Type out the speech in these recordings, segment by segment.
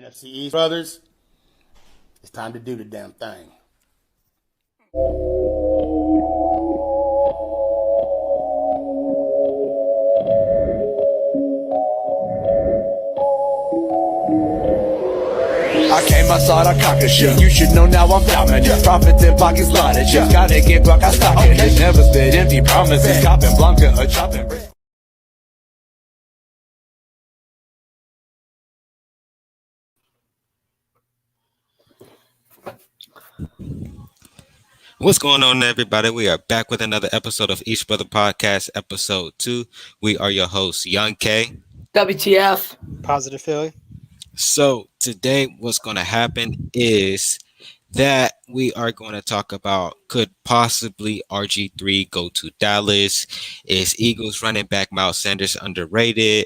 NFC East brothers, it's time to do the damn thing. I came outside, I cock a shit. You should know now I'm dominant. Profit in pockets, lot of chips. Gotta get buck, I stock it. Never spit empty promises. Copping Blanca, a chopping brick. What's going on, everybody? We are back with another episode of Each Brother Podcast, episode 2. We are your hosts, Young K. WTF. Positive Philly. So today what's going to happen is that we are going to talk about, could possibly RG3 go to Dallas? Is Eagles running back Miles Sanders underrated?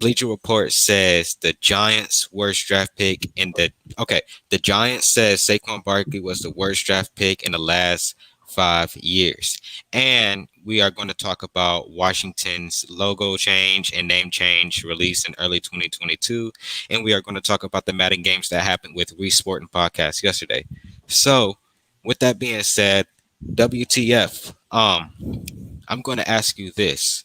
Bleacher Report says the Giants' worst draft pick the Giants says Saquon Barkley was the worst draft pick in the last 5 years. And we are going to talk about Washington's logo change and name change released in early 2022. And we are going to talk about the Madden games that happened with Wii Sporting Podcast yesterday. So with that being said, WTF, I'm going to ask you this.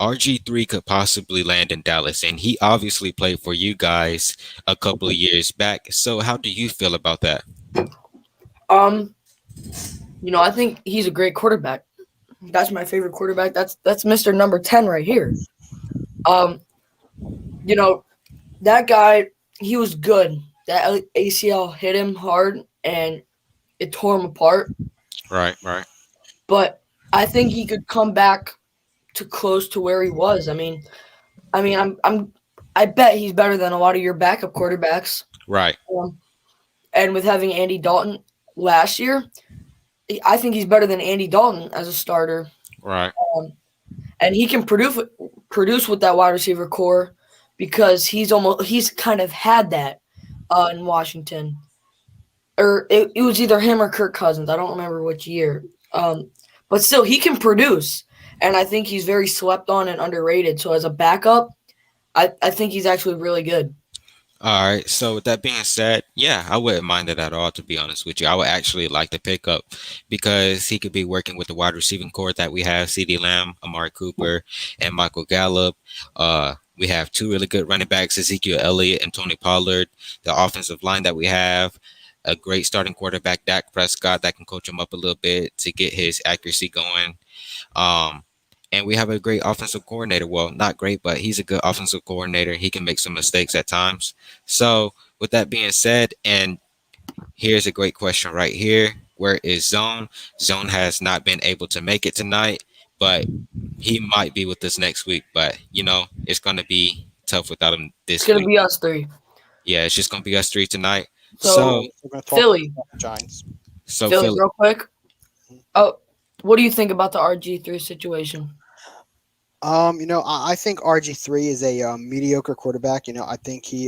RG3 could possibly land in Dallas, and he obviously played for you guys a couple of years back. So how do you feel about that? I think he's a great quarterback. That's my favorite quarterback. That's Mr. Number 10 right here. That guy, he was good. That ACL hit him hard, and it tore him apart. Right. But I think he could come back to close to where he was. I bet he's better than a lot of your backup quarterbacks. Right. And with having Andy Dalton last year, I think he's better than Andy Dalton as a starter. Right. And he can produce with that wide receiver core because he's kind of had that in Washington. Or it was either him or Kirk Cousins. I don't remember which year. But still, he can produce. And I think he's very slept on and underrated. So as a backup, I think he's actually really good. All right. So with that being said, yeah, I wouldn't mind it at all, to be honest with you. I would actually like to pick up because he could be working with the wide receiving core that we have, CeeDee Lamb, Amari Cooper, and Michael Gallup. We have two really good running backs, Ezekiel Elliott and Tony Pollard. The offensive line that we have, a great starting quarterback, Dak Prescott, that can coach him up a little bit to get his accuracy going. And we have a great offensive coordinator. Well, not great, but he's a good offensive coordinator. He can make some mistakes at times. So with that being said, and here's a great question right here. Where is Zone? Zone has not been able to make it tonight, but he might be with us next week. But, it's going to be tough without him this week. It's going to be us three. Yeah, it's just going to be us three tonight. So we're going to talk Philly. about the Giants. So Philly, real quick. Oh, what do you think about the RG3 situation? I think RG3 is a mediocre quarterback. I think he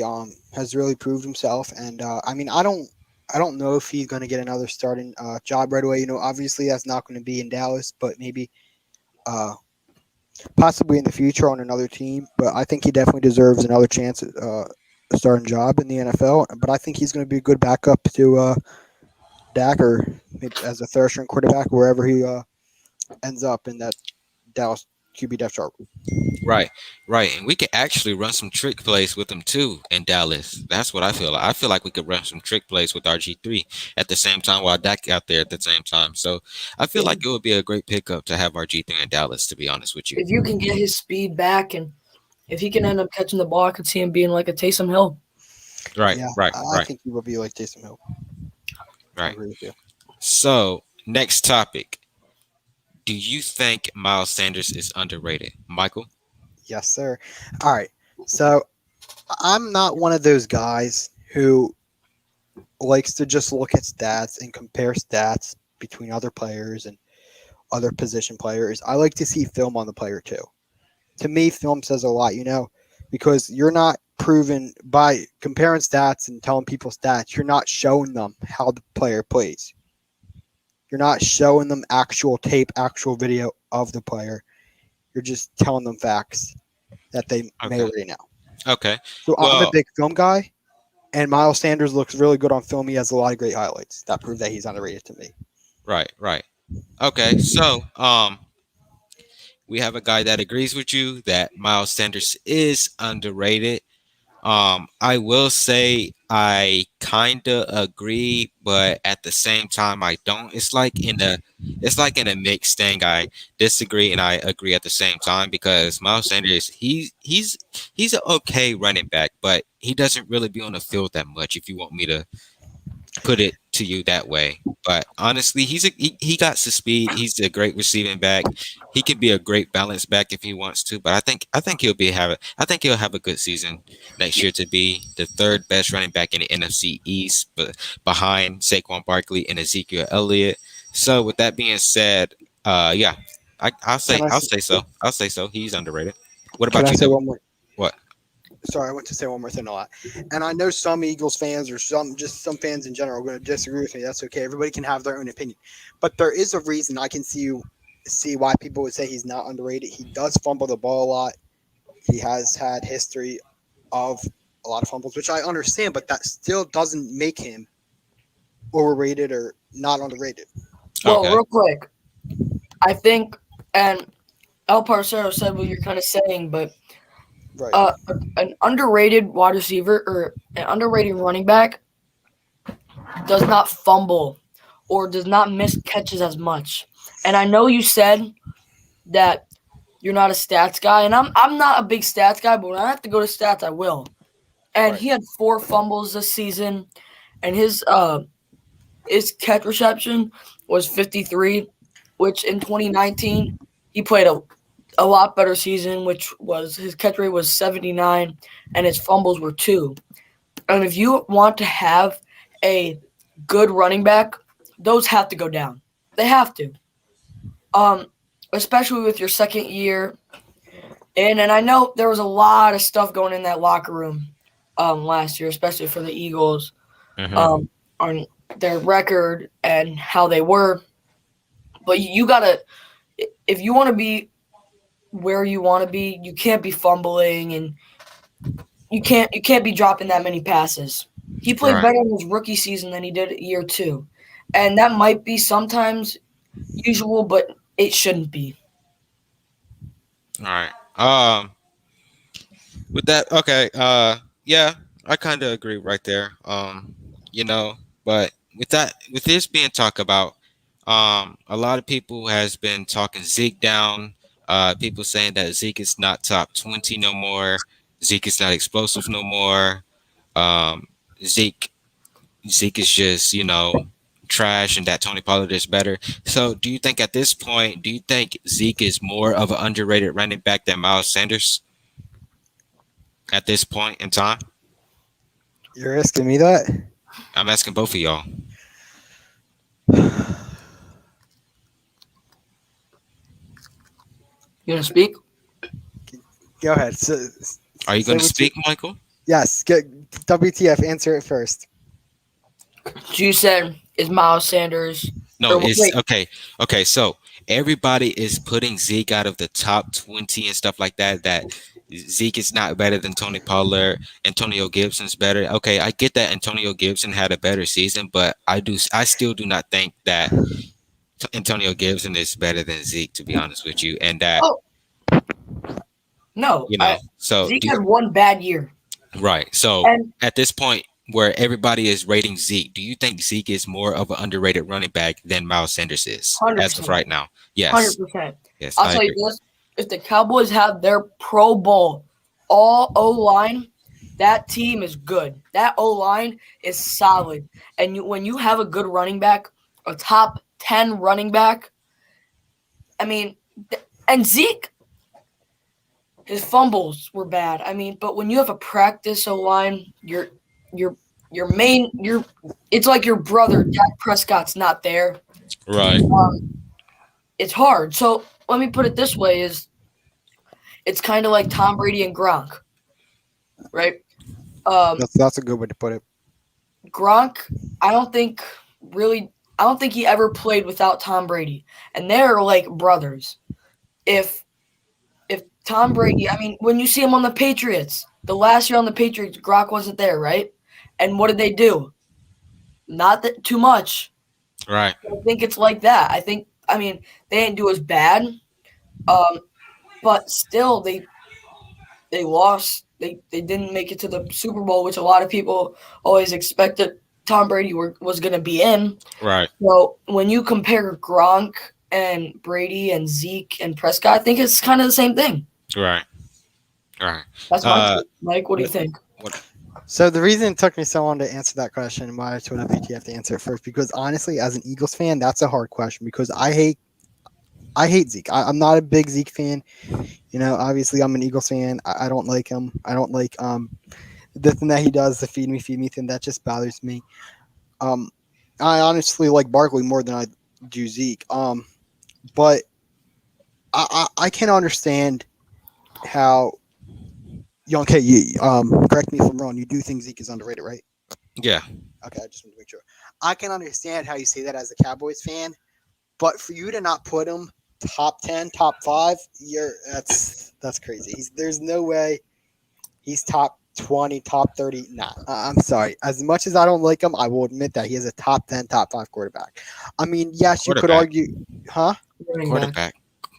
has really proved himself, and I don't know if he's going to get another starting job right away. Obviously that's not going to be in Dallas, but maybe possibly in the future on another team. But I think he definitely deserves another chance at a starting job in the NFL. But I think he's going to be a good backup to Dak, or maybe as a third string quarterback wherever he ends up in that Dallas QB depth chart. Right. And we could actually run some trick plays with them too in Dallas. That's what I feel like. I feel like we could run some trick plays with RG3 at the same time while Dak out there at the same time. So I feel like it would be a great pickup to have RG3 in Dallas, to be honest with you. If you can get his speed back and if he can end up catching the ball, I could see him being like a Taysom Hill. Right. I think he will be like Taysom Hill. Right. I agree with you. So next topic. Do you think Miles Sanders is underrated? Michael? Yes, sir. All right. So I'm not one of those guys who likes to just look at stats and compare stats between other players and other position players. I like to see film on the player too. To me, film says a lot, because you're not proven by comparing stats and telling people stats. You're not showing them how the player plays. You're not showing them actual tape, actual video of the player. You're just telling them facts that they may already know. Okay. So I'm a Well, big film guy, and Miles Sanders looks really good on film. He has a lot of great highlights that prove that he's underrated to me. right, right. Okay. So, we have a guy that agrees with you that Miles Sanders is underrated. I will say I kinda agree, but at the same time I don't. It's like in a mixed thing. I disagree and I agree at the same time because Miles Sanders he's an okay running back, but he doesn't really be on the field that much if you want me to put it to you that way. But honestly, he got some speed. He's a great receiving back. He could be a great balance back if he wants to. But I think he'll have a good season next year to be the third best running back in the NFC East, but behind Saquon Barkley and Ezekiel Elliott. So with that being said, yeah, I'll say Can I I'll s- say so. I'll say so. He's underrated. What can about I you say though? one more? What? Sorry, I want to say one more thing a lot. And I know some Eagles fans or some fans in general are going to disagree with me. That's okay. Everybody can have their own opinion. But there is a reason I can see why people would say he's not underrated. He does fumble the ball a lot. He has had history of a lot of fumbles, which I understand, but that still doesn't make him overrated or not underrated. Well, Okay. real quick, I think, and El Parcero said what you're kind of saying, but Right. an underrated wide receiver or an underrated running back does not fumble or does not miss catches as much. And I know you said that you're not a stats guy, and I'm not a big stats guy, but when I have to go to stats, I will. And Right. he had 4 fumbles this season, and his catch reception was 53, which in 2019 he played a lot better season, which was his catch rate was 79 and his fumbles were 2. And if you want to have a good running back, those have to go down. They have to. Especially with your second year. And I know there was a lot of stuff going in that locker room last year, especially for the Eagles, Mhm. on their record and how they were. But you gotta, if you want to be where you want to be, you can't be fumbling and you can't be dropping that many passes. He played Right. better in his rookie season than he did year 2, and that might be sometimes usual, but it shouldn't be. All right. With that, okay. Yeah, I kind of agree right there. You know, but with this being talked about, a lot of people has been talking Zeke down. People saying that Zeke is not top 20 no more. Zeke is not explosive no more. Um, Zeke Zeke is just trash, and that Tony Pollard is better. So, do you think at this point, do you think Zeke is more of an underrated running back than Miles Sanders at this point in time? You're asking me that? I'm asking both of y'all. You gonna speak? Go ahead. Are you Say going to what you- speak, Michael? Yes. WTF. Answer it first. So you said is Miles Sanders? No, Or it's wait, okay. Okay, so everybody is putting Zeke out of the top 20 and stuff like that. That Zeke is not better than Tony Pollard. Antonio Gibson's better. Okay, I get that Antonio Gibson had a better season, but I still do not think that Antonio Gibson is better than Zeke, to be honest with you. And that, oh no, so Zeke had one bad year, right. So and at this point where everybody is rating Zeke, do you think Zeke is more of an underrated running back than Miles Sanders is as of 100%, right now? Yes. 100%. Yes, I'll I tell you agree. this: if the Cowboys have their Pro Bowl all O line, that team is good. That O line is solid, and when you have a good running back, a top 10 running back, I mean, and Zeke. His fumbles were bad. I mean, but when you have a practice O line, your main your it's like your brother Dak Prescott's not there. Right. It's hard. So let me put it this way: is it's kind of like Tom Brady and Gronk, right? That's a good way to put it. Gronk, I don't think he ever played without Tom Brady, and they're like brothers. If Tom Brady, I mean, when you see him on the Patriots, the last year on the Patriots, Gronk wasn't there, right? And what did they do? Not that too much. Right. I think it's like that. I mean, they didn't do as bad, but still they lost. They didn't make it to the Super Bowl, which a lot of people always expected Tom Brady was going to be in. Right. So when you compare Gronk and Brady and Zeke and Prescott, I think it's kind of the same thing. Right. Right. That's my take. Mike, what do you think? So the reason it took me so long to answer that question, and why I told FAT have to answer it first, because honestly, as an Eagles fan, that's a hard question because I hate Zeke. I'm not a big Zeke fan. You know, obviously I'm an Eagles fan. I don't like him. I don't like the thing that he does, the feed me thing. That just bothers me. I honestly like Barkley more than I do Zeke. But I can understand how. Okay, correct me if I'm wrong. You do think Zeke is underrated, right? Yeah. Okay, I just want to make sure. I can understand how you say that as a Cowboys fan, but for you to not put him top 10, top 5, that's crazy. There's no way he's top 20, top 30. Nah, I'm sorry. As much as I don't like him, I will admit that he is a top 10, top 5 quarterback. I mean, yes, you could argue, huh?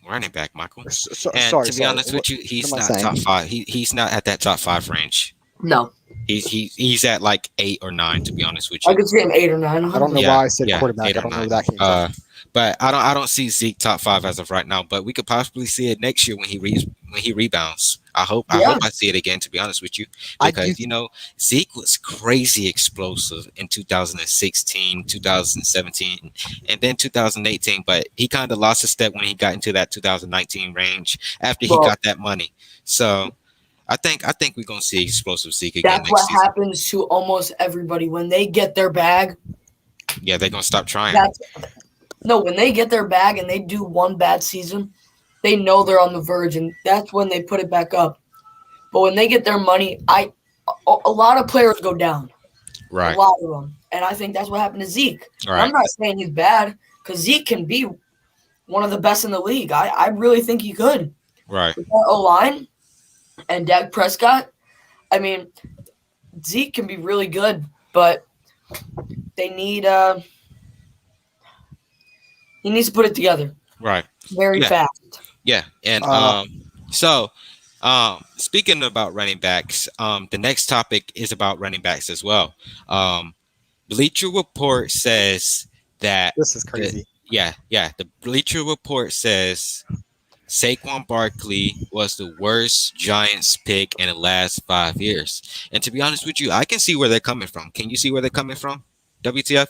Running back, Michael. And sorry, to be honest with you, he's not top 5. He's not at that top 5 range. No. He's at like 8 or 9. To be honest with you, I could see him 8 or 9. I don't know why I said quarterback. I don't know where that came from. But I don't see Zeke top 5 as of right now. But we could possibly see it next year when he rebounds. I hope I see it again. To be honest with you, because Zeke was crazy explosive in 2016, 2017, and then 2018. But he kind of lost a step when he got into that 2019 range after he got that money. So I think we're gonna see explosive Zeke again. That's what happens to almost everybody when they get their bag. Yeah, they're gonna stop trying. When they get their bag and they do one bad season, they know they're on the verge, and that's when they put it back up. But when they get their money, a lot of players go down. Right. A lot of them. And I think that's what happened to Zeke. Right. I'm not saying he's bad, because Zeke can be one of the best in the league. I really think he could. Right. With that O-line and Dak Prescott, I mean, Zeke can be really good, but they need he needs to put it together. Right. Very fast. Yeah. And speaking about running backs, the next topic is about running backs as well. Bleacher Report says that this is crazy. The Bleacher Report says Saquon Barkley was the worst Giants pick in the last 5 years. And to be honest with you, I can see where they're coming from. Can you see where they're coming from? WTF?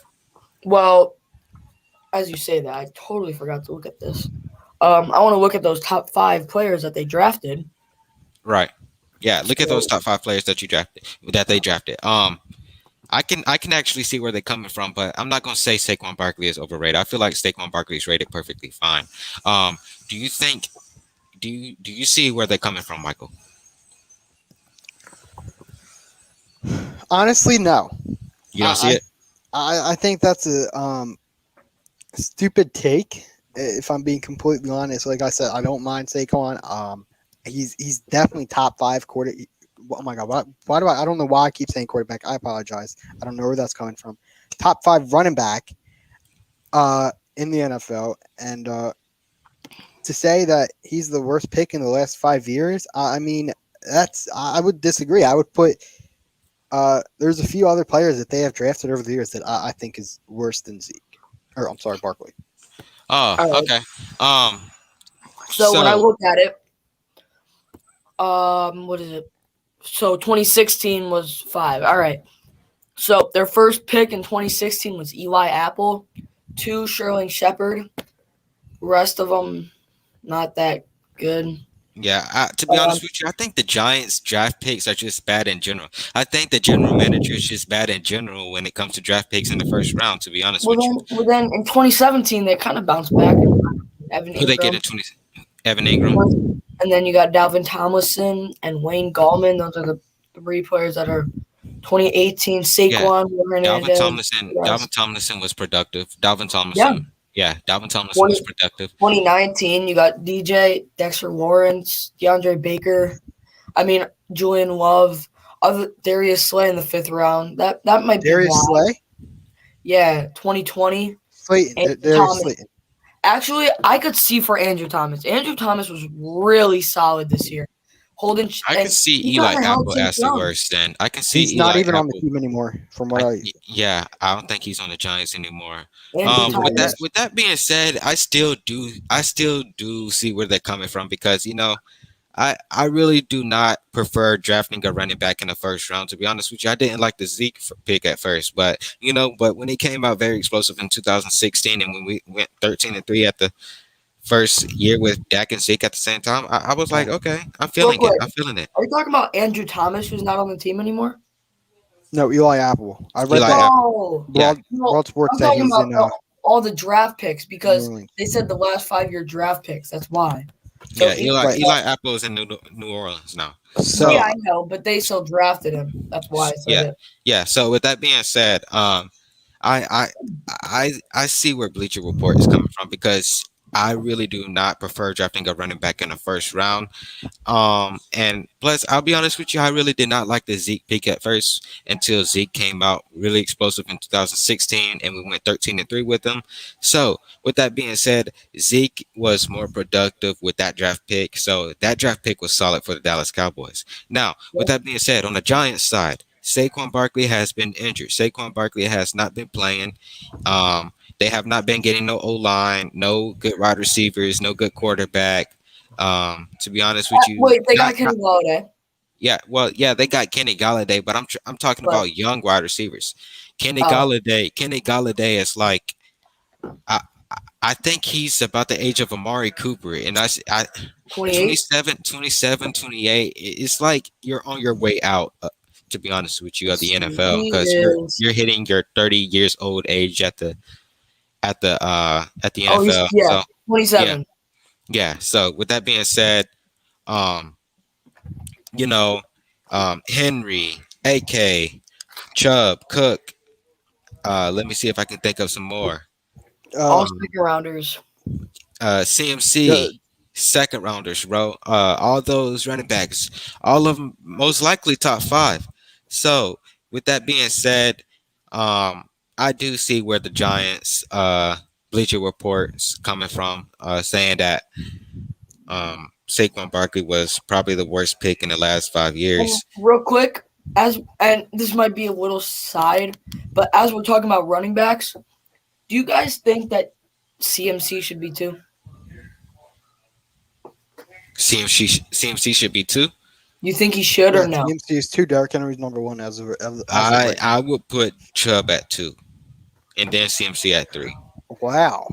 Well, as you say that, I totally forgot to look at this. I want to look at those top 5 players that they drafted. Right. Yeah, look at those top 5 players that they drafted. I can actually see where they're coming from, but I'm not gonna say Saquon Barkley is overrated. I feel like Saquon Barkley is rated perfectly fine. Do you see where they're coming from, Michael? Honestly, no. You don't see it? I think that's a stupid take. If I'm being completely honest, like I said, I don't mind Saquon. He's definitely top 5 quarter. Oh my God! Why do I don't know why I keep saying quarterback. I apologize. I don't know where that's coming from. Top 5 running back, in the NFL, and to say that he's the worst pick in the last 5 years, I mean I would disagree. I would put there's a few other players that they have drafted over the years that I think is worse than Zeke. Or I'm sorry, Barkley. Oh, okay. So when I look at it, what is it? So 2016 was 5. All right. So their first pick in 2016 was Eli Apple, 2 Sterling Shepard. Rest of them not that good. Yeah, to be honest with you, I think the Giants' draft picks are just bad in general. I think the general manager is just bad in general when it comes to draft picks in the first round, to be honest with you. Well, then in 2017, they kind of bounced back. Who they get in Evan Ingram. And then you got Dalvin Tomlinson and Wayne Gallman. Those are the 3 players that are 2018. Saquon, Dalvin Tomlinson was productive. Dalvin Tomlinson. Yeah, Dalvin Tomlinson was 20 productive. 2019, you got DJ, Dexter Lawrence, DeAndre Baker. I mean, Julian Love, other Darius Slay in the 5th round. That might be Darius why. Slay, Yeah, 2020. Slayton, Andrew Darius Thomas. Slayton. Actually, I could see for Andrew Thomas. Andrew Thomas was really solid this year. Holding. I can see he Eli kinda held Apple Chase as the Young. worst. Then I can see He's not Eli even on the Apple. team anymore, from what I. Yeah, I don't think he's on the Giants anymore. Andrew With Thomas. that being said, I still do see where they're coming from because I really do not prefer drafting a running back in the first round. To be honest with you, I didn't like the Zeke pick at first, but when he came out very explosive in 2016, and when we went 13-3 at the first year with Dak and Zeke at the same time, I was like, okay, I'm feeling it. I'm feeling it. Are you talking about Andrew Thomas, who's not on the team anymore? No, Eli Apple. I read Eli that. Apple. Oh, Yeah. World Sports I'm said talking he's about in. all the draft picks because New Orleans. they said the last 5-year draft picks. That's why. So Yeah, Eli Right. Eli Apple is in New Orleans now. So yeah, I know, but they still drafted him. That's why I said Yeah. it. Yeah. So with that being said, I see where Bleacher Report is coming from because I really do not prefer drafting a running back in the first round. And plus, I'll be honest with you, I really did not like the Zeke pick at first until Zeke came out really explosive in 2016, and we went 13-3 with him. So with that being said, Zeke was more productive with that draft pick. So that draft pick was solid for the Dallas Cowboys. Now, with that being said, on the Giants side, Saquon Barkley has been injured. Saquon Barkley has not been playing. They have not been getting no O-line, no good wide receivers, no good quarterback. To be honest with you, Wait, they got Kenny Golladay. Yeah, they got Kenny Golladay, but I'm talking But- about young wide receivers. Kenny Golladay is like, I think he's about the age of Amari Cooper, and I 28. 27, 28. It's like you're on your way out. To be honest with you, of the NFL, because you're hitting your 30 years old age at the NFL. Yeah, So 27. yeah. So with that being said, Henry, AK, Chubb, Cook. Let me see if I can think of some more. All second rounders. CMC, second rounders, bro. All those running backs, all of them most likely top 5. So with that being said, I do see where the Giants Bleacher Report's coming from, saying that Saquon Barkley was probably the worst pick in the last 5 years. Real quick, and this might be a little side, but as we're talking about running backs, do you guys think that CMC should be 2? CMC should be 2. You think he should or no? CMC is 2. Derrick Henry's number 1 as of right. I would put Chubb at 2, and then CMC at 3. Wow.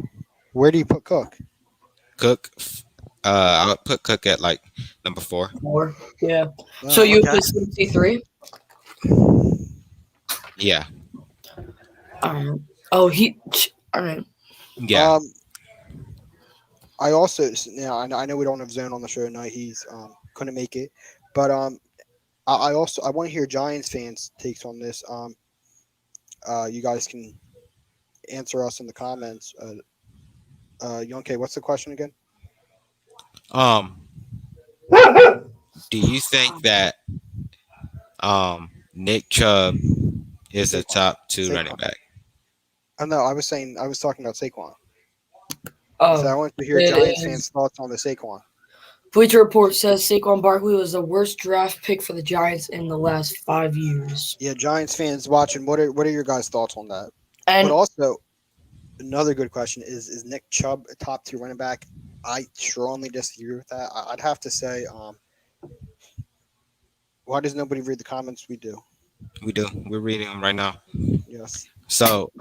Where do you put Cook? Cook, I would put Cook at like number 4. 4. Yeah. So you okay. put CMC 3? Yeah. All right. Yeah. I also I know we don't have Zone on the show tonight. He's couldn't make it, but I want to hear Giants fans' takes on this. You guys can answer us in the comments. Yonke, what's the question again? Do you think that Nick Chubb is a top 2 running back? No, I was talking about Saquon. Oh, So I want to hear it Giants is. fans' thoughts on the Saquon. Bleacher Report says Saquon Barkley was the worst draft pick for the Giants in the last 5 years. Yeah, Giants fans watching, what are your guys' thoughts on that? And But also, another good question is Nick Chubb a top 2 running back? I strongly disagree with that. I'd have to say, why does nobody read the comments? We do. We do. We're reading them right now. Yes, So,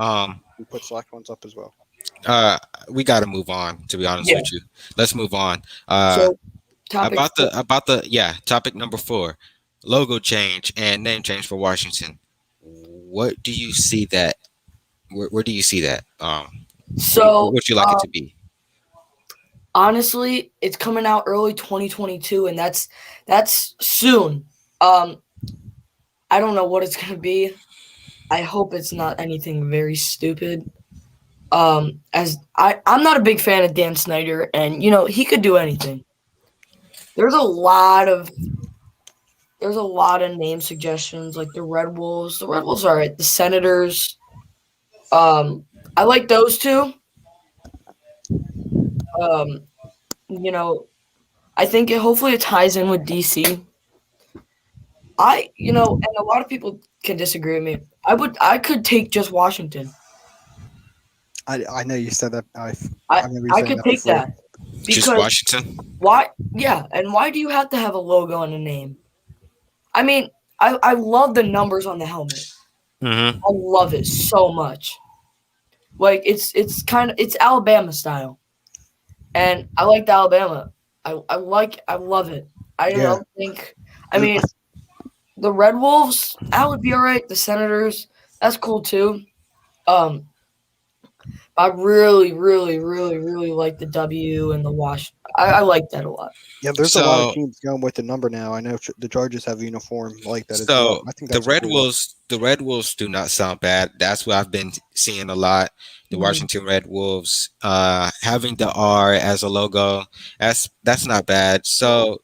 we put select ones up as well. we got to move on. To be honest Yeah. with you, let's move on. so topic Topic number 4, logo change and name change for Washington. What do you see that? Where do you see that? so what would you like it to be? honestly, it's coming out early 2022, and that's soon. I don't know what it's gonna be. I hope it's not anything very stupid. As I'm not a big fan of Dan Snyder, and he could do anything. There's a lot of name suggestions, like the Red Wolves. The Red Wolves are right. The Senators. I like those two. I think hopefully it ties in with DC. And a lot of people can disagree with me. I could take just Washington. I know you said that. I remember you I saying could that take before. that. Just Because Washington. why? Yeah, and why do you have to have a logo and a name? I mean, I love the numbers on the helmet. Mm-hmm. I love it so much. Like it's Alabama style, and I like the Alabama. I love it. I Yeah. don't think. I mean, the Red Wolves, that would be all right. The Senators, that's cool too. I really, really, really, really like the W and the Wash. I like that a lot. Yeah, there's a lot of So- teams going with the number now. I know the Chargers have a uniform like that as So well. I think the that's Red cool. Wolves do not sound bad. That's what I've been seeing a lot. The Mhm. Washington Red Wolves, having the R as a logo, that's not bad. So,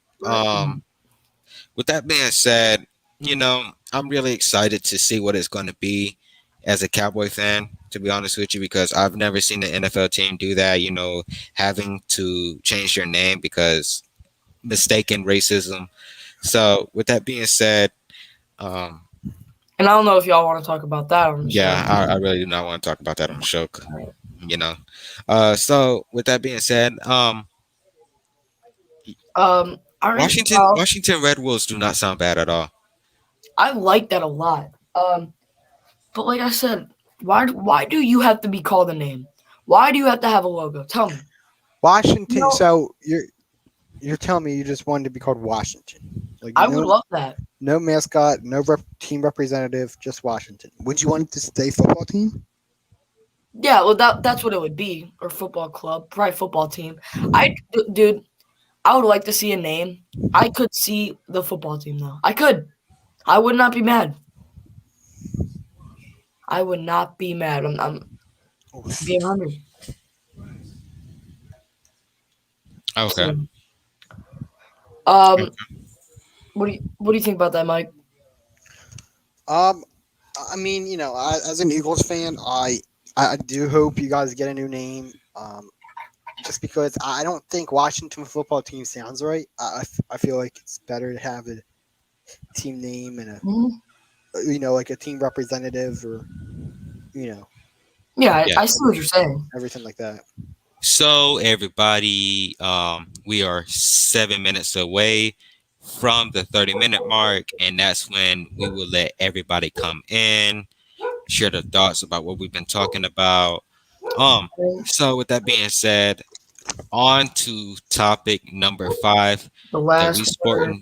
with that being said, I'm really excited to see what it's going to be as a Cowboy fan, to be honest with you, because I've never seen the NFL team do that, having to change their name because mistaken racism. So with that being said, And I don't know if y'all want to talk about that on the show. I really do not want to talk about that on the show, so with that being said, All right, Washington Red Wolves do not sound bad at all. I like that a lot. But like I said, why do you have to be called a name? Why do you have to have a logo? Tell me. Washington. No. So you're telling me you just wanted to be called Washington? Like I would love that. no mascot, no team representative, just Washington. Would you want it to stay football team? Yeah, well, that's what it would be, or football club, probably football team. Dude, I would like to see a name. I could see the football team though. I could. I would not be mad. I would not be mad. I'm being 100. Okay. What do you think about that, Mike? I mean, as an Eagles fan, I do hope you guys get a new name. Just because I don't think Washington football team sounds right. I feel like it's better to have a team name and like a team representative or Yeah, Yeah. I see what you're saying. everything like that. So everybody, we are 7 minutes away from the 30-minute mark, and that's when we will let everybody come in, share their thoughts about what we've been talking about. So with that being said, on to topic number 5. The last Wii Sporting,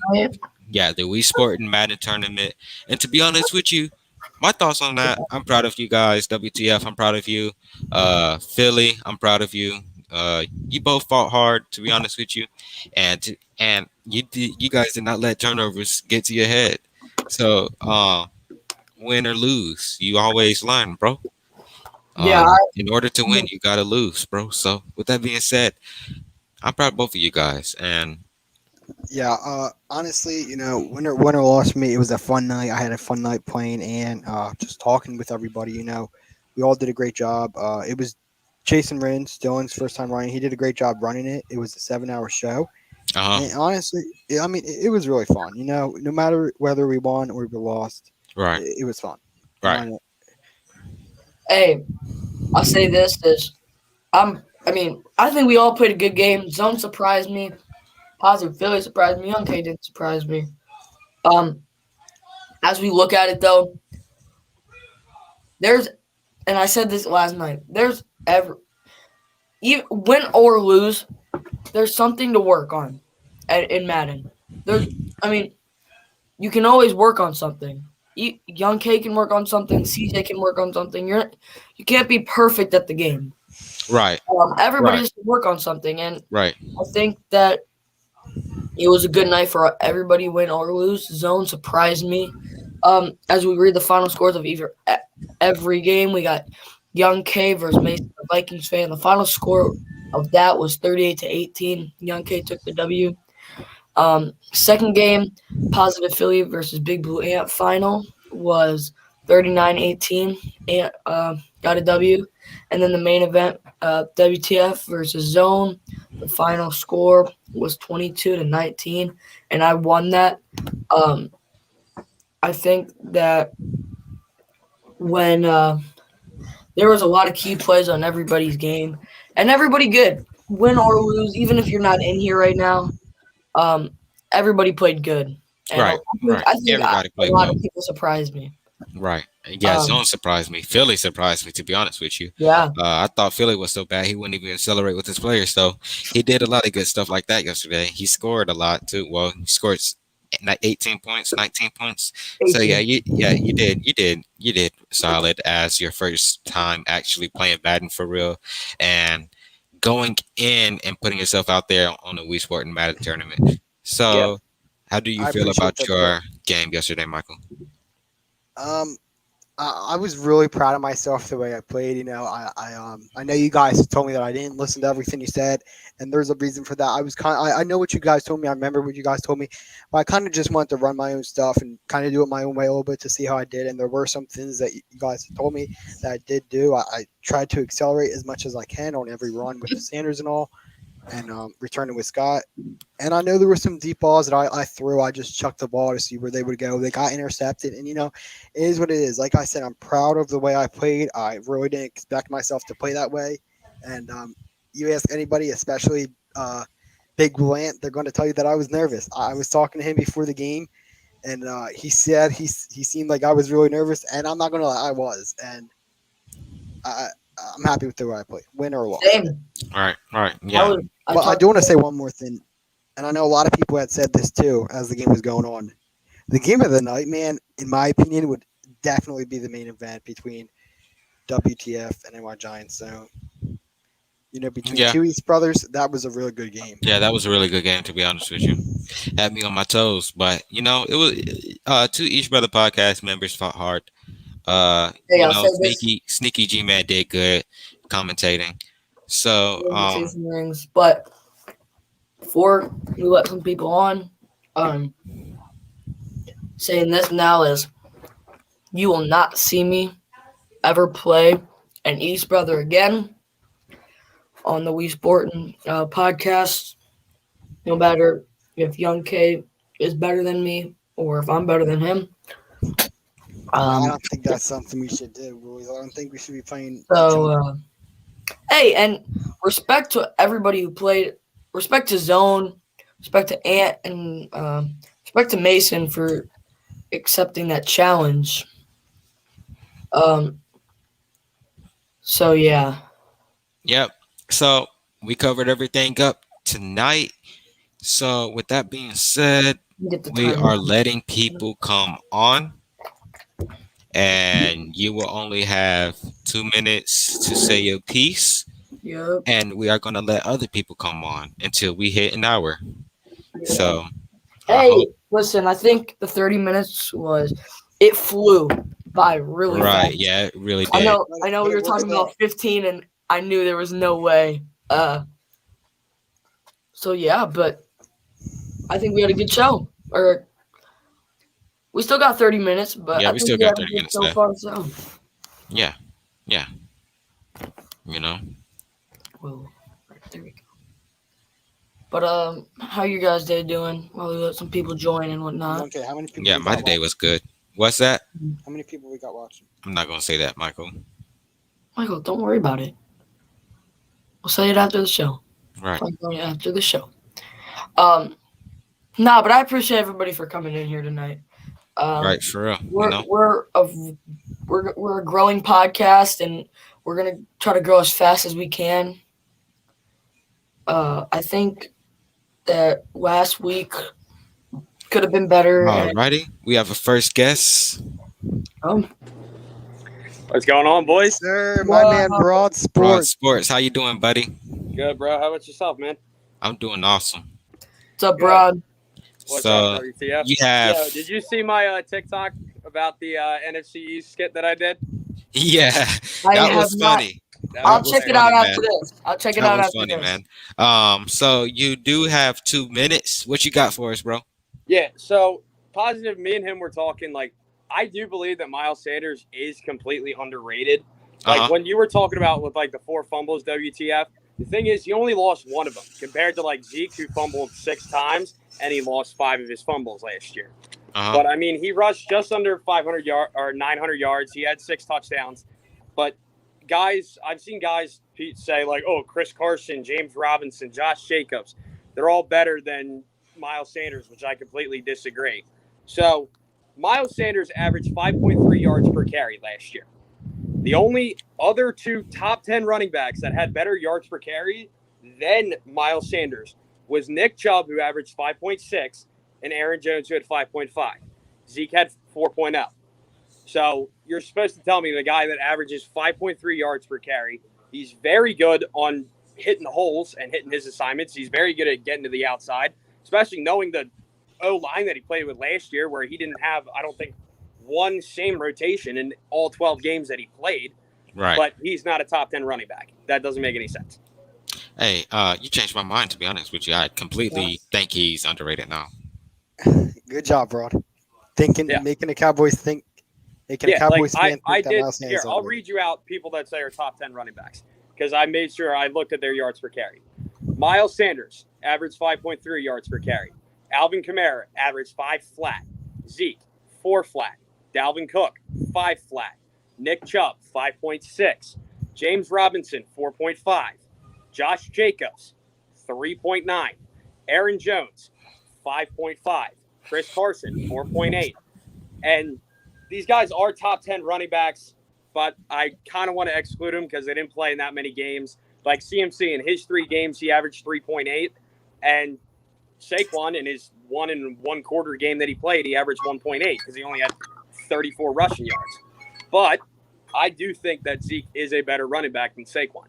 the Wii Sporting Madden tournament. And to be honest with you, my thoughts on that, I'm proud of you guys. WTF, I'm proud of you. Philly, I'm proud of you. You both fought hard, to be honest with you, and you guys did not let turnovers get to your head. So, win or lose, you always learn, bro. In order to win, you gotta lose, bro. So, with that being said, I'm proud of both of you guys, and Yeah, honestly, winner lost me. It was a fun night. I had a fun night playing and just talking with everybody. We all did a great job. It was Jason Rins, Dylan's first time running. He did a great job running it. It was a 7-hour show. And honestly, it was really fun. No matter whether we won or we lost, right, it was fun. right. Hey, I'll say this is, I think we all played a good game. Zone surprised me. Positive Philly surprised me. Young K didn't surprise me. As we look at it though, and I said this last night, even win or lose, there's something to work on in Madden. You can always work on something. Young K can work on something. CJ can work on something. You can't be perfect at the game. Right. Everybody Right. has to work on something, and Right. I think that it was a good night for everybody, win or lose. Zone surprised me. As we read the final scores of every game, we got Young K versus Mason Vikings fan. The final score of that was 38-18. Young K took the W. Second game, Positive Philly versus Big Blue Ant final was 39-18. Ant got a W. And then the main event, WTF versus Zone. The final score was 22-19, and I won that. I think that when there was a lot of key plays on everybody's game, and everybody good, win or lose, even if you're not in here right now, everybody played good. And Right. I think Everybody a played lot well. of people surprised me. Right. Yeah, Um, Zone surprised me. Philly surprised me, to be honest with you. Yeah, I thought Philly was so bad he wouldn't even accelerate with his players. So he did a lot of good stuff like that yesterday. He scored a lot too. Well, he scored 18 points, 19 points. So 18. you did solid as your first time actually playing Madden for real, and going in and putting yourself out there on the Wii Sport and Madden tournament. So, how do you I feel appreciate about that, your game yesterday, Michael? I was really proud of myself the way I played. You know, I know you guys told me that I didn't listen to everything you said, and there's a reason for that. I know what you guys told me. I remember what you guys told me, but I kind of just wanted to run my own stuff and kind of do it my own way a little bit to see how I did. And there were some things that you guys told me that I did do. I tried to accelerate as much as I can on every run with the Sanders and all, and returning with Scott. And I know there were some deep balls that I threw. I just chucked the ball to see where they would go. They got intercepted. And, you know, it is what it is. Like I said, I'm proud of the way I played. I really didn't expect myself to play that way. And you ask anybody, especially Big Blue Ant, they're going to tell you that I was nervous. I was talking to him before the game, and he said he seemed like I was really nervous. And I'm not going to lie, I was. And I'm happy with the way I played, win or loss. Same. All right. Yeah. I do want to say one more thing, and I know a lot of people had said this too as the game was going on. The game of the night, man, in my opinion, would definitely be the main event between WTF and NY Giants. So, you know, between two East brothers, that was a really good game. Yeah, that was a really good game, to be honest with you. Had me on my toes, but you know, it was two Each Brother podcast members fought hard. Sneaky G-Man did good commentating. So, rings, but before we let some people on, saying this now is you will not see me ever play an East Brother again on the Wii Sportin' podcast. No matter if Young K is better than me or if I'm better than him. I don't think that's something we should do, boys. I don't think we should be playing. So, hey, and respect to everybody who played. Respect to Zone. Respect to Ant, and respect to Mason for accepting that challenge. So yeah. Yep. So we covered everything up tonight. So with that being said, we are letting people come on. And you will only have 2 minutes to say your piece. Yep. And we are going to let other people come on until we hit an hour. Yeah. So, listen, I think the 30 minutes it flew by really fast. Right, yeah, it really did. I know we were talking about 15 and I knew there was no way. So yeah, but I think we had a good show. We still got 30 minutes, but yeah, I we think still got 30 minutes so left. far. So. Yeah. You know. Whoa, there we go. But how you guys' day doing? While we let some people join and whatnot. Okay, how many people? Yeah, my day was good. What's that? How many people we got watching? I'm not gonna say that, Michael. Michael, don't worry about it. We'll say it after the show. Right. After the show. But I appreciate everybody for coming in here tonight. Right, for real. We're a growing podcast, and we're gonna try to grow as fast as we can. I think that last week could have been better. Alrighty, we have a first guest. What's going on, boys? Sir, my man, Broad Sports. Broad Sports, how you doing, buddy? Good, bro. How about yourself, man? I'm doing awesome. What's up, Broad? What's So up, WTF? you have, Yo, did you see my TikTok about the NFC East skit that I did? yeah, I that have was not. funny. I'll was check it funny, out man. after this. I'll check it That out was after funny, this. man. So you do have 2 minutes. What you got for us, bro? Yeah, so positive, me and him were talking. Like, I do believe that Miles Sanders is completely underrated. Like, Uh-huh. when you were talking about with, like, the 4 fumbles, WTF, the thing is, he only lost 1 of them compared to, like, Zeke, who fumbled 6 times, and he lost 5 of his fumbles last year. Uh-huh. But, I mean, he rushed just under 500 yards or 900 yards. He had 6 touchdowns. But, guys, I've seen guys say, like, oh, Chris Carson, James Robinson, Josh Jacobs, they're all better than Miles Sanders, which I completely disagree. So, Miles Sanders averaged 5.3 yards per carry last year. The only other 2 top 10 running backs that had better yards per carry than Miles Sanders was Nick Chubb, who averaged 5.6, and Aaron Jones, who had 5.5. Zeke had 4.0. So you're supposed to tell me the guy that averages 5.3 yards per carry, he's very good on hitting the holes and hitting his assignments. He's very good at getting to the outside, especially knowing the O-line that he played with last year, where he didn't have, I don't think, one same rotation in all 12 games that he played. Right. But he's not a top 10 running back. That doesn't make any sense. Hey, you changed my mind, to be honest with you. I completely think he's underrated now. Good job, bro. Thinking, Yeah. making the Cowboys think, making a Yeah, like Cowboys fan I think that did. Miles Sanders Here, is I'll underrated. read you out people that say are top 10 running backs because I made sure I looked at their yards per carry. Miles Sanders averaged 5.3 yards per carry. Alvin Kamara averaged 5 flat. Zeke, 4 flat. Dalvin Cook, 5 flat. Nick Chubb, 5.6. James Robinson, 4.5. Josh Jacobs, 3.9. Aaron Jones, 5.5. Chris Carson, 4.8. And these guys are top 10 running backs, but I kind of want to exclude them because they didn't play in that many games. Like CMC, in his 3 games, he averaged 3.8. And Saquon, in his 1 1/4 game that he played, he averaged 1.8 because he only had 34 rushing yards. But I do think that Zeke is a better running back than Saquon.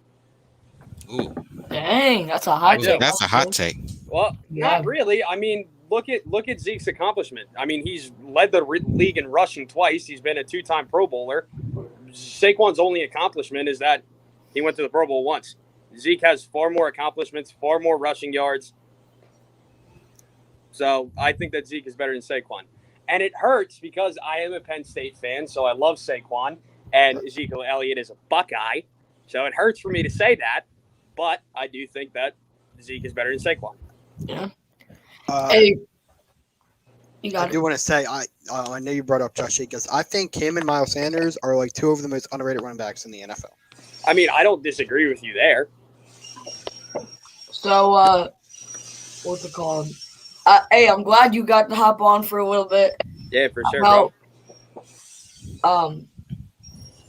Ooh, Dang, that's a hot do. take. that's a hot take. Well, Yeah. not really. I mean, look at Zeke's accomplishment. I mean, he's led the league in rushing twice. He's been a 2-time Pro Bowler. Saquon's only accomplishment is that he went to the Pro Bowl once. Zeke has far more accomplishments, far more rushing yards. So I think that Zeke is better than Saquon. And it hurts because I am a Penn State fan, so I love Saquon, and Ezekiel Elliott is a Buckeye. So it hurts for me to say that, but I do think that Zeke is better than Saquon. Yeah. Uh, Hey, you I got it. do want to say, I know you brought up Josh Jacobs. I think him and Miles Sanders are like 2 of the most underrated running backs in the NFL. I mean, I don't disagree with you there. So, what's it called? Hey, I'm glad you got to hop on for a little bit. Yeah, for sure, Well, bro.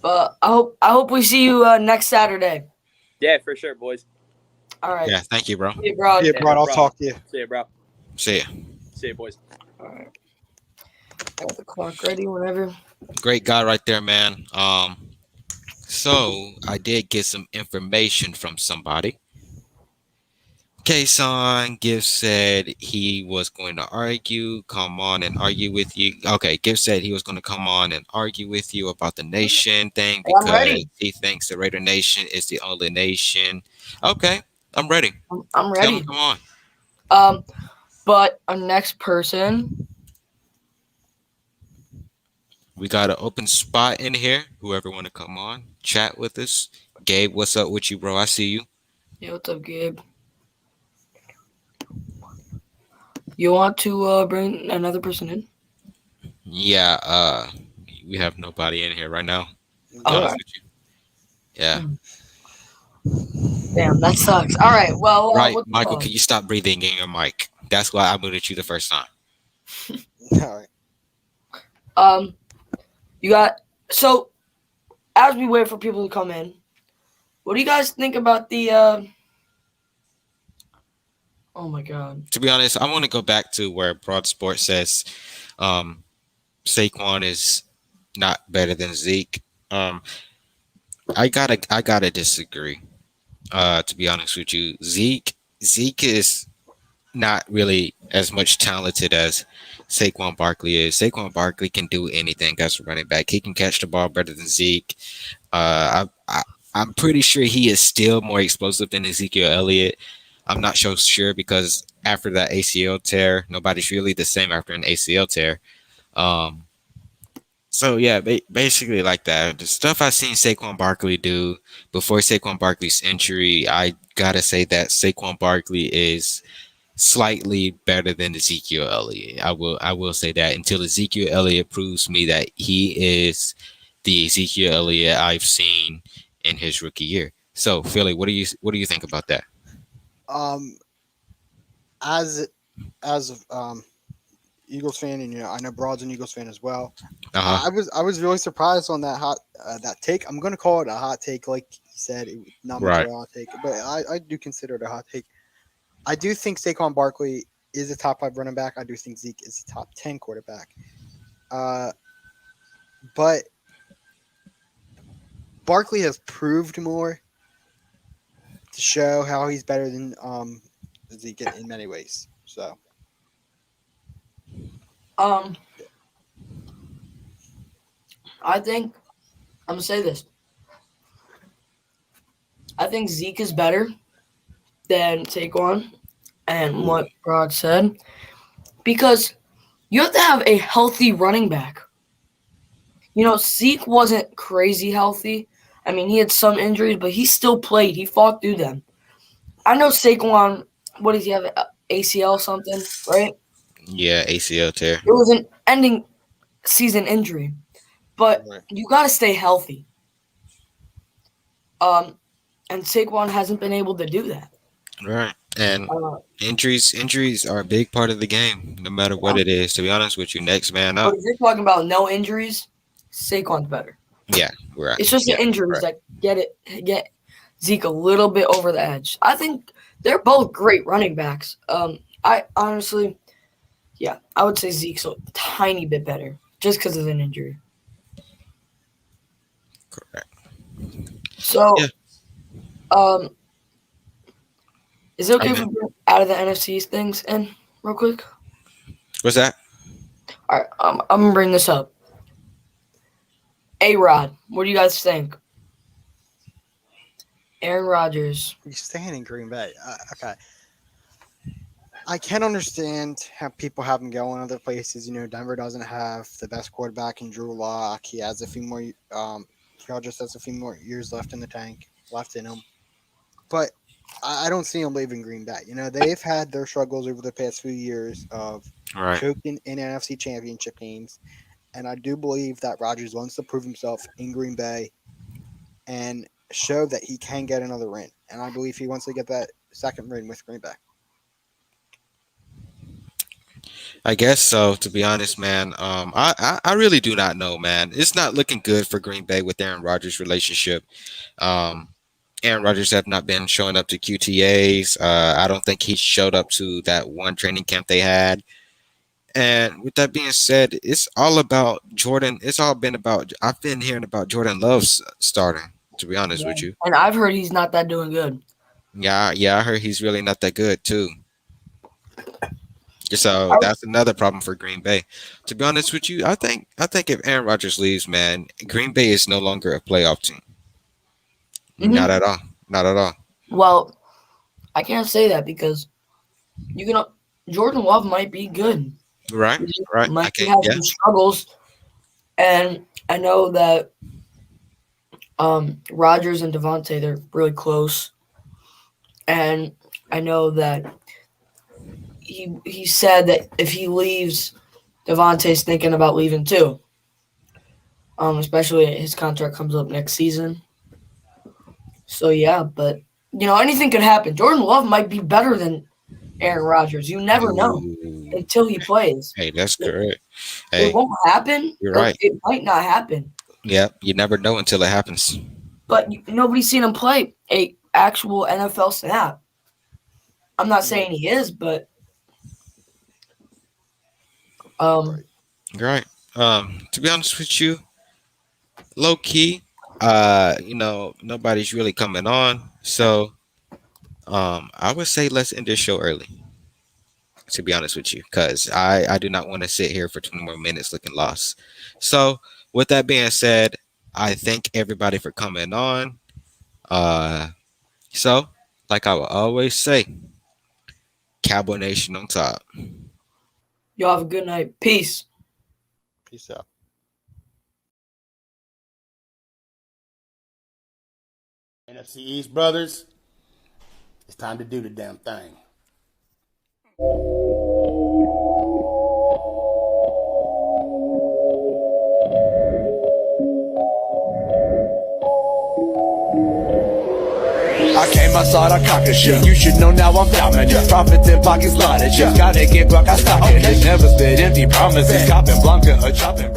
But I hope we see you next Saturday. Yeah, for sure, boys. All right. Yeah, thank you, bro. See you, bro. Yeah, bro, I'll bro. talk to you. See you, bro. See ya. See you, boys. All right. Got the clock ready whenever. Great guy right there, man. So I did get some information from somebody. Kason Gibbs said he was going to come on and argue with you. Okay, Gibbs said he was going to come on and argue with you about the nation thing I'm because ready. he thinks the Raider Nation is the only nation. Okay, I'm ready. I'm Tell ready. him, come on. But our next person. We got an open spot in here. Whoever want to come on, chat with us. Gabe, what's up with you, bro? I see you. Yeah, what's up, Gabe? You want to bring another person in? Yeah, we have nobody in here right now. to be Oh, honest with you. Yeah. Damn, that sucks. All right, well, Right, what's the Michael, phone? can you stop breathing in your mic? That's why I muted you the first time. All right. You got so as we wait for people to come in, what do you guys think about the oh my god. To be honest, I want to go back to where Broad Sport says Saquon is not better than Zeke. I gotta disagree. To be honest with you, Zeke is not really as much talented as Saquon Barkley is. Saquon Barkley can do anything as a running back. He can catch the ball better than Zeke. I'm pretty sure he is still more explosive than Ezekiel Elliott. I'm not so sure because after that ACL tear, nobody's really the same after an ACL tear. Um, so yeah, basically like that. The stuff I seen Saquon Barkley do before Saquon Barkley's injury, I gotta say that Saquon Barkley is slightly better than Ezekiel Elliott. I will say that until Ezekiel Elliott proves me that he is the Ezekiel Elliott I've seen in his rookie year. So Philly, what do you think about that? Um, as Eagles fan, and I know Broad's an Eagles fan as well. Uh-huh. I was really surprised on that take. I'm gonna call it a hot take, like he said, not much Right. of a hot take, but I do consider it a hot take. I do think Saquon Barkley is a top 5 running back. I do think Zeke is a top 10 quarterback. But Barkley has proved more to show how he's better than Zeke in many ways. So Um, I think I'm gonna say this. I think Zeke is better than Saquon, and what Broad said, because you have to have a healthy running back. Zeke wasn't crazy healthy. I mean, he had some injuries, but he still played. He fought through them. I know Saquon. What does he have? ACL something, right? Yeah, ACL tear. It was an ending season injury, but Right. you got to stay healthy. And Saquon hasn't been able to do that. Right. And Uh, injuries are a big part of the game, no matter what it is. To be honest with you, next man but up. if you're talking about no injuries, Saquon's better. Yeah, right. It's just Yeah, the injuries right. that get Zeke a little bit over the edge. I think they're both great running backs. I honestly, yeah, I would say Zeke's a tiny bit better just because of an injury. Correct. So, Yeah. Is it okay I if we mean, get out of the NFC things in real quick? what's that? All right, I'm gonna bring this up. A-Rod, what do you guys think? Aaron Rodgers. He's staying in Green Bay. Okay. I can understand how people have him going other places. Denver doesn't have the best quarterback in Drew Lock. He has a few more. He just has a few more years left in the tank, left in him. But I don't see him leaving Green Bay. They've had their struggles over the past few years of Right. choking in NFC Championship games, and I do believe that Rodgers wants to prove himself in Green Bay and show that he can get another ring. And I believe he wants to get that second ring with Green Bay. I guess so. To be honest, man, I really do not know, man. It's not looking good for Green Bay with Aaron Rodgers' relationship. Um, Aaron Rodgers have not been showing up to QTAs. I don't think he showed up to that one training camp they had. And with that being said, it's all about Jordan. It's all been about. I've been hearing about Jordan Love's starting. To be honest with you, And I've heard he's not that doing good. yeah, I heard he's really not that good too. So that's another problem for Green Bay. To be honest with you, I think if Aaron Rodgers leaves, man, Green Bay is no longer a playoff team. Mhm. Not at all. Not at all. Well, I can't say that because Jordan Love might be good. Right. He Right. might I can. have Yeah. some struggles, and I know that Rodgers and Devontae, they're really close, and I know that he said that if he leaves, Devontae's thinking about leaving too. Especially his contract comes up next season. So yeah, but anything could happen. Jordan Love might be better than Aaron Rodgers. You never know Ooh. until he plays. Hey, that's correct. It Hey, won't happen. you're or right. It might not happen. Yeah, you never know until it happens. But nobody's seen him play a actual NFL snap. I'm not saying he is, but You're right. To be honest with you, low key, nobody's really coming on. So, I would say let's end this show early. To be honest with you, because I do not want to sit here for 20 more minutes looking lost. So, with that being said, I thank everybody for coming on. So, like I will always say, Cowboy Nation on top. Y'all have a good night. Peace. Peace out. NFC East brothers, it's time to do the damn thing. I came outside, I cock a shit. You should know now I'm dominant. Profit in pockets, lot of chips. Gotta get broke, I stock it. Never spit empty promises. Copping Blanca, a chopping.